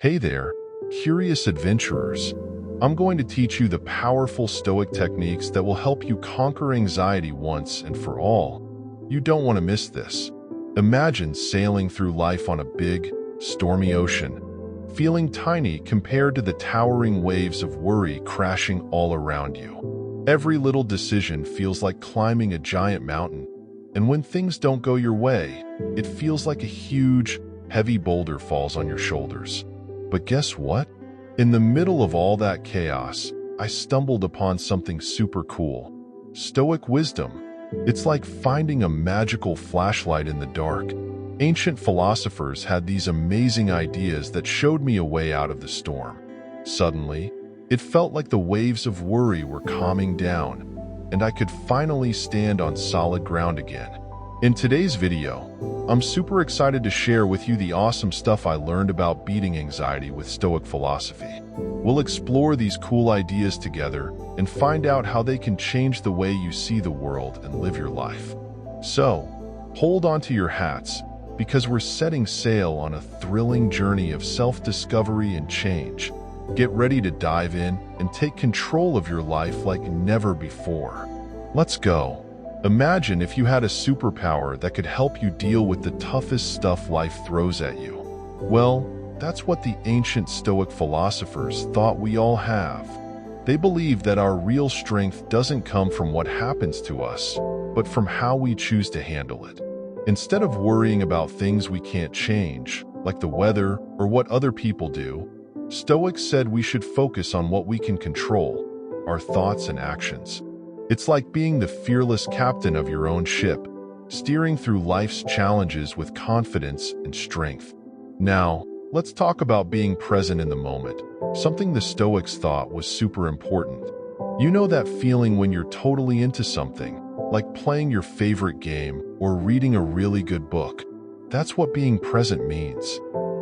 Hey there, curious adventurers. I'm going to teach you the powerful Stoic techniques that will help you conquer anxiety once and for all. You don't want to miss this. Imagine sailing through life on a big, stormy ocean, feeling tiny compared to the towering waves of worry crashing all around you. Every little decision feels like climbing a giant mountain, and when things don't go your way, it feels like a huge, heavy boulder falls on your shoulders. But guess what? In the middle of all that chaos, I stumbled upon something super cool. Stoic wisdom. It's like finding a magical flashlight in the dark. Ancient philosophers had these amazing ideas that showed me a way out of the storm. Suddenly, it felt like the waves of worry were calming down, and I could finally stand on solid ground again. In today's video, I'm super excited to share with you the awesome stuff I learned about beating anxiety with Stoic philosophy. We'll explore these cool ideas together and find out how they can change the way you see the world and live your life. So, hold on to your hats, because we're setting sail on a thrilling journey of self-discovery and change. Get ready to dive in and take control of your life like never before. Let's go. Imagine if you had a superpower that could help you deal with the toughest stuff life throws at you. Well, that's what the ancient Stoic philosophers thought we all have. They believed that our real strength doesn't come from what happens to us, but from how we choose to handle it. Instead of worrying about things we can't change, like the weather or what other people do, Stoics said we should focus on what we can control, our thoughts and actions. It's like being the fearless captain of your own ship, steering through life's challenges with confidence and strength. Now, let's talk about being present in the moment, something the Stoics thought was super important. You know that feeling when you're totally into something, like playing your favorite game or reading a really good book? That's what being present means.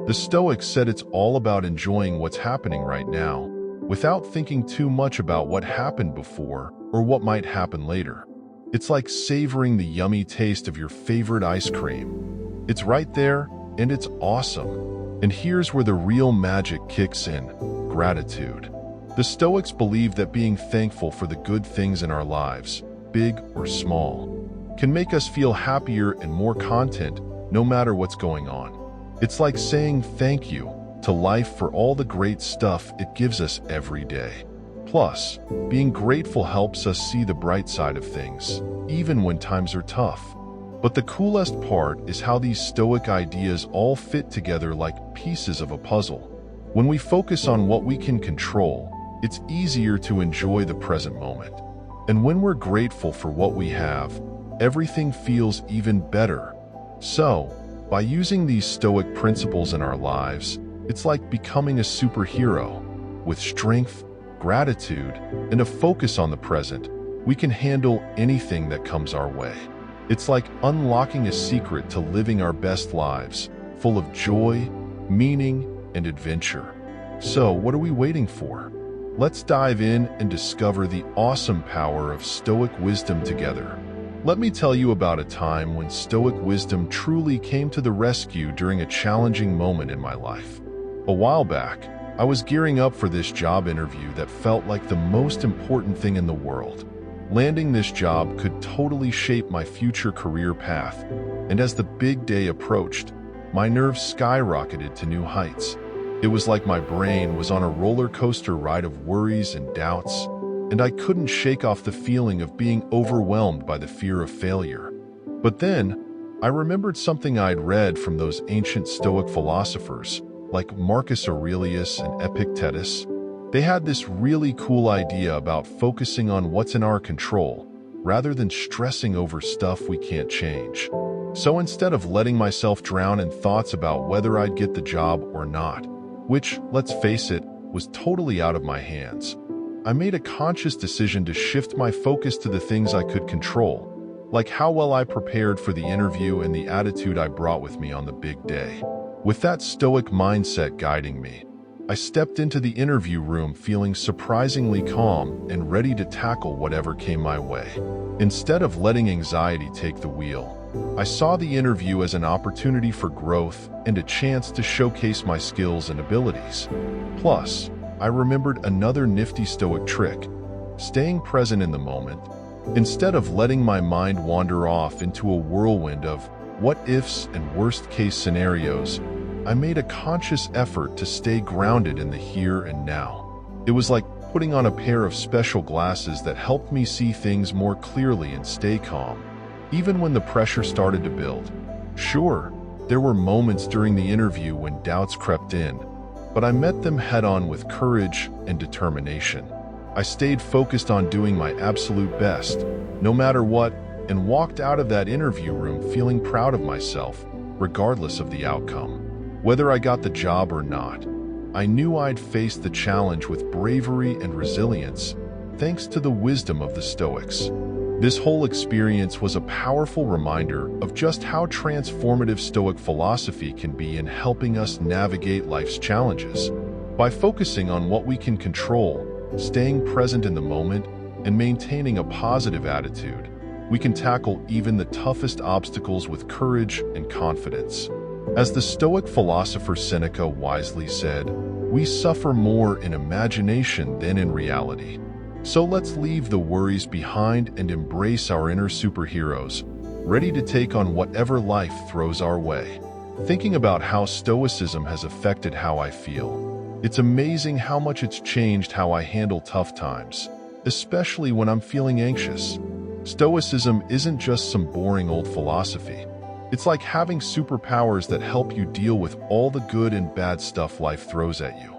The Stoics said it's all about enjoying what's happening right now, without thinking too much about what happened before or what might happen later. It's like savoring the yummy taste of your favorite ice cream. It's right there, and it's awesome. And here's where the real magic kicks in: gratitude. The Stoics believe that being thankful for the good things in our lives, big or small, can make us feel happier and more content no matter what's going on. It's like saying thank you to life for all the great stuff it gives us every day. Plus, being grateful helps us see the bright side of things, even when times are tough. But the coolest part is how these Stoic ideas all fit together like pieces of a puzzle. When we focus on what we can control, it's easier to enjoy the present moment. And when we're grateful for what we have, everything feels even better. So, by using these Stoic principles in our lives, it's like becoming a superhero. With strength, gratitude, and a focus on the present, we can handle anything that comes our way. It's like unlocking a secret to living our best lives, full of joy, meaning, and adventure. So, what are we waiting for? Let's dive in and discover the awesome power of Stoic wisdom together. Let me tell you about a time when Stoic wisdom truly came to the rescue during a challenging moment in my life. A while back, I was gearing up for this job interview that felt like the most important thing in the world. Landing this job could totally shape my future career path, and as the big day approached, my nerves skyrocketed to new heights. It was like my brain was on a roller coaster ride of worries and doubts, and I couldn't shake off the feeling of being overwhelmed by the fear of failure. But then, I remembered something I'd read from those ancient Stoic philosophers, like Marcus Aurelius and Epictetus. They had this really cool idea about focusing on what's in our control, rather than stressing over stuff we can't change. So instead of letting myself drown in thoughts about whether I'd get the job or not, which, let's face it, was totally out of my hands, I made a conscious decision to shift my focus to the things I could control, like how well I prepared for the interview and the attitude I brought with me on the big day. With that Stoic mindset guiding me, I stepped into the interview room feeling surprisingly calm and ready to tackle whatever came my way. Instead of letting anxiety take the wheel, I saw the interview as an opportunity for growth and a chance to showcase my skills and abilities. Plus, I remembered another nifty Stoic trick: staying present in the moment. Instead of letting my mind wander off into a whirlwind of what-ifs and worst-case scenarios, I made a conscious effort to stay grounded in the here and now. It was like putting on a pair of special glasses that helped me see things more clearly and stay calm, even when the pressure started to build. Sure, there were moments during the interview when doubts crept in, but I met them head-on with courage and determination. I stayed focused on doing my absolute best, no matter what, and walked out of that interview room feeling proud of myself, regardless of the outcome. Whether I got the job or not, I knew I'd faced the challenge with bravery and resilience, thanks to the wisdom of the Stoics. This whole experience was a powerful reminder of just how transformative Stoic philosophy can be in helping us navigate life's challenges. By focusing on what we can control, staying present in the moment, and maintaining a positive attitude, we can tackle even the toughest obstacles with courage and confidence. As the Stoic philosopher Seneca wisely said, "We suffer more in imagination than in reality." So let's leave the worries behind and embrace our inner superheroes, ready to take on whatever life throws our way. Thinking about how Stoicism has affected how I feel, it's amazing how much it's changed how I handle tough times, especially when I'm feeling anxious. Stoicism isn't just some boring old philosophy. It's like having superpowers that help you deal with all the good and bad stuff life throws at you.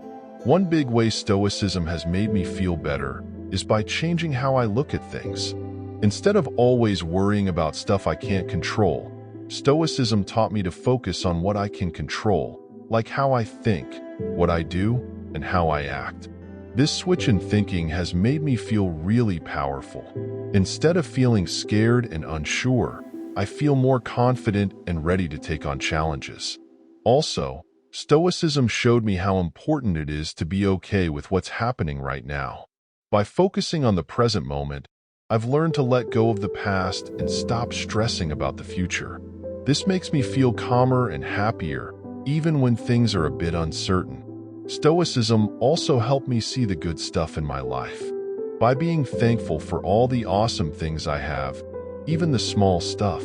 One big way Stoicism has made me feel better is by changing how I look at things. Instead of always worrying about stuff I can't control, Stoicism taught me to focus on what I can control, like how I think, what I do, and how I act. This switch in thinking has made me feel really powerful. Instead of feeling scared and unsure, I feel more confident and ready to take on challenges. Also, Stoicism showed me how important it is to be okay with what's happening right now. By focusing on the present moment, I've learned to let go of the past and stop stressing about the future. This makes me feel calmer and happier, even when things are a bit uncertain. Stoicism also helped me see the good stuff in my life. By being thankful for all the awesome things I have, even the small stuff,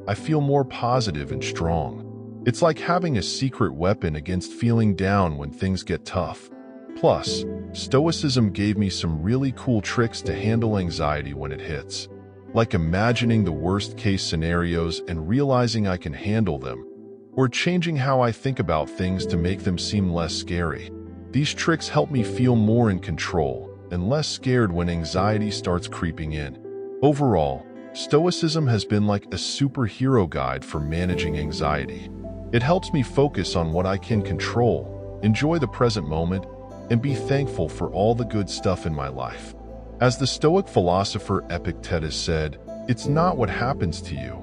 I feel more positive and strong. It's like having a secret weapon against feeling down when things get tough. Plus, Stoicism gave me some really cool tricks to handle anxiety when it hits, like imagining the worst-case scenarios and realizing I can handle them, or changing how I think about things to make them seem less scary. These tricks help me feel more in control and less scared when anxiety starts creeping in. Overall, Stoicism has been like a superhero guide for managing anxiety. It helps me focus on what I can control, enjoy the present moment, and be thankful for all the good stuff in my life. As the Stoic philosopher Epictetus said, "It's not what happens to you,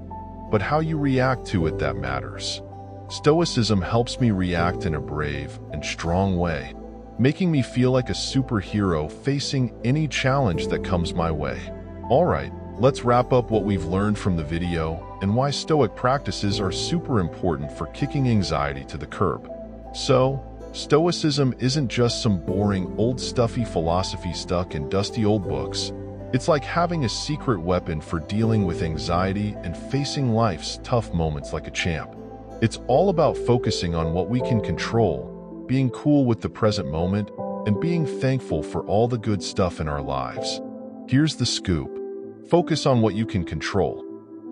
but how you react to it that matters." Stoicism helps me react in a brave and strong way, making me feel like a superhero facing any challenge that comes my way. All right, let's wrap up what we've learned from the video and why Stoic practices are super important for kicking anxiety to the curb. So, Stoicism isn't just some boring, old stuffy philosophy stuck in dusty old books. It's like having a secret weapon for dealing with anxiety and facing life's tough moments like a champ. It's all about focusing on what we can control, being cool with the present moment, and being thankful for all the good stuff in our lives. Here's the scoop. Focus on what you can control.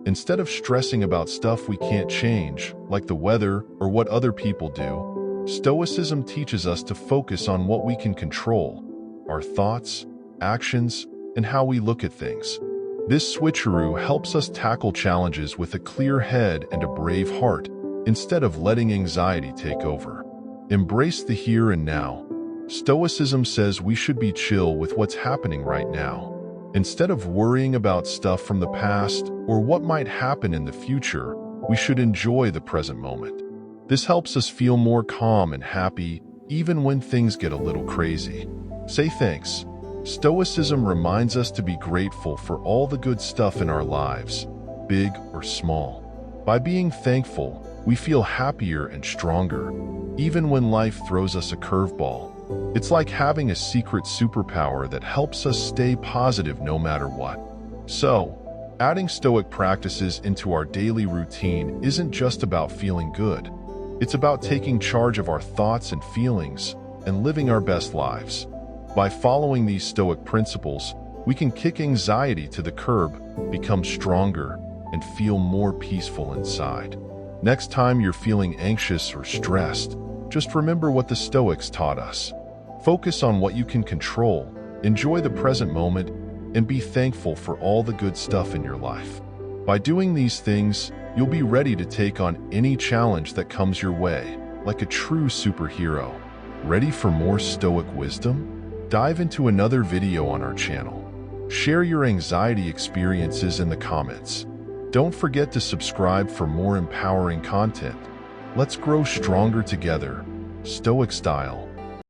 Instead of stressing about stuff we can't change, like the weather or what other people do, Stoicism teaches us to focus on what we can control: our thoughts, actions, and how we look at things. This switcheroo helps us tackle challenges with a clear head and a brave heart, instead of letting anxiety take over. Embrace the here and now. Stoicism says we should be chill with what's happening right now. Instead of worrying about stuff from the past or what might happen in the future, we should enjoy the present moment. This helps us feel more calm and happy, even when things get a little crazy. Say thanks. Stoicism reminds us to be grateful for all the good stuff in our lives, big or small. By being thankful, we feel happier and stronger, even when life throws us a curveball. It's like having a secret superpower that helps us stay positive no matter what. So, adding Stoic practices into our daily routine isn't just about feeling good. It's about taking charge of our thoughts and feelings and living our best lives. By following these Stoic principles, we can kick anxiety to the curb, become stronger, and feel more peaceful inside. Next time you're feeling anxious or stressed, just remember what the Stoics taught us. Focus on what you can control, enjoy the present moment, and be thankful for all the good stuff in your life. By doing these things, you'll be ready to take on any challenge that comes your way, like a true superhero. Ready for more Stoic wisdom? Dive into another video on our channel. Share your anxiety experiences in the comments. Don't forget to subscribe for more empowering content. Let's grow stronger together, Stoic style.